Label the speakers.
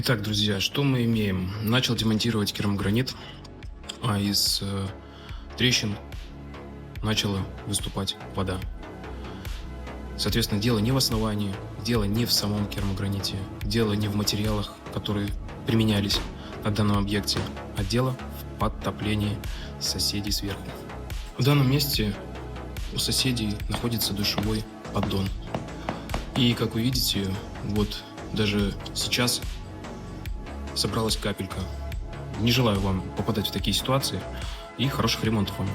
Speaker 1: Итак, друзья, что мы имеем? Начал демонтировать керамогранит, а из трещин начала выступать вода. Соответственно, дело не в основании, дело не в самом керамограните, дело не в материалах, которые применялись на данном объекте, а дело в подтоплении соседей сверху. В данном месте у соседей находится душевой поддон. И, как вы видите, вот даже сейчас собралась капелька. Не желаю вам попадать в такие ситуации и хороших ремонтов вам.